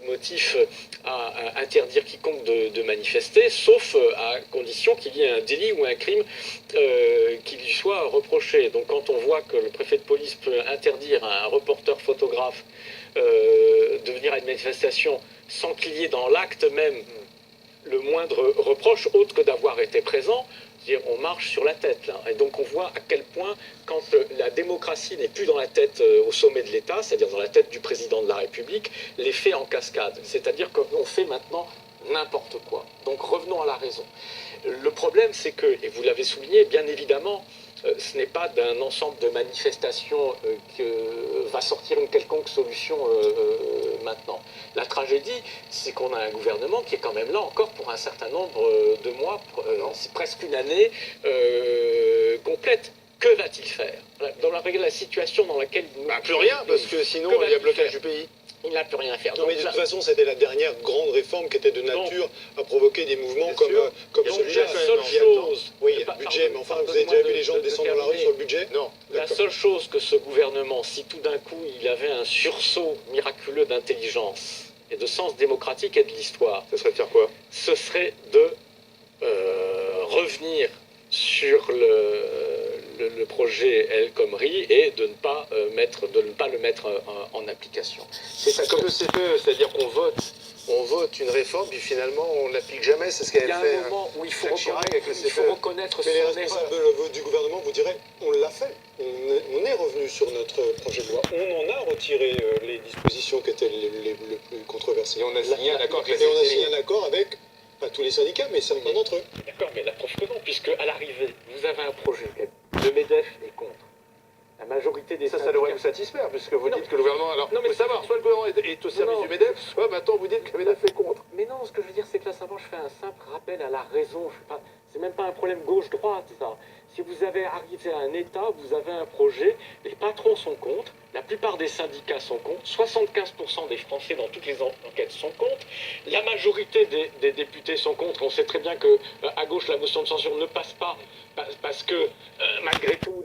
motif à interdire quiconque de manifester, sauf à condition qu'il y ait un délit ou un crime qui lui soit reproché. Donc quand on voit que le préfet de police peut interdire à un reporter photographe de venir à une manifestation sans qu'il y ait dans l'acte même le moindre reproche, autre que d'avoir été présent, on marche sur la tête là. Et donc on voit à quel point, quand la démocratie n'est plus dans la tête au sommet de l'État, c'est-à-dire dans la tête du président de la République, les faits en cascade. C'est-à-dire qu'on fait maintenant n'importe quoi. Donc revenons à la raison. Le problème, c'est que, et vous l'avez souligné, bien évidemment, ce n'est pas d'un ensemble de manifestations que va sortir une quelconque solution maintenant. La tragédie, c'est qu'on a un gouvernement qui est quand même là encore pour un certain nombre de mois, c'est presque une année complète. Que va-t-il faire dans la situation dans laquelle... plus rien, parce que sinon il y a blocage du pays. Il n'a plus rien à faire. Non, mais de toute façon, c'était la dernière grande réforme qui était de nature à provoquer des mouvements comme celui-là. La seule chose... Oui, il y a le budget, mais enfin, vous avez déjà vu les gens descendre dans la rue sur le budget? Non. La seule chose que ce gouvernement, si tout d'un coup il avait un sursaut miraculeux d'intelligence et de sens démocratique et de l'histoire... Ce serait de faire quoi? Ce serait de revenir sur le projet El Khomri et de ne pas le mettre en application. C'est ça comme le CPE, c'est-à-dire qu'on vote une réforme, puis finalement on ne l'applique jamais, c'est ce qu'avait fait. Il y a un moment où il faut reconnaître mais les responsables du gouvernement vous diraient, on l'a fait, on est revenu sur notre projet de loi, on en a retiré les dispositions qui étaient les plus controversées. Et on a signé un accord avec Et on a signé un accord avec, pas tous les syndicats, mais certains d'entre eux. D'accord, mais la preuve que non, puisque à l'arrivée, vous avez un projet, le MEDEF est contre. La majorité des syndicats... Ça devrait vous satisfaire, puisque vous dites que le gouvernement... Alors, non, mais savoir, soit le gouvernement est au service du MEDEF, soit maintenant vous dites que le MEDEF est contre. Mais non, ce que je veux dire, c'est que là, simplement, je fais un simple rappel à la raison. C'est même pas un problème gauche-droite, ça. Si vous avez arrivé à un État, vous avez un projet, les patrons sont contre, la plupart des syndicats sont contre, 75% des Français dans toutes les enquêtes sont contre, la majorité des députés sont contre. On sait très bien que à gauche, la motion de censure ne passe pas parce que, malgré tout,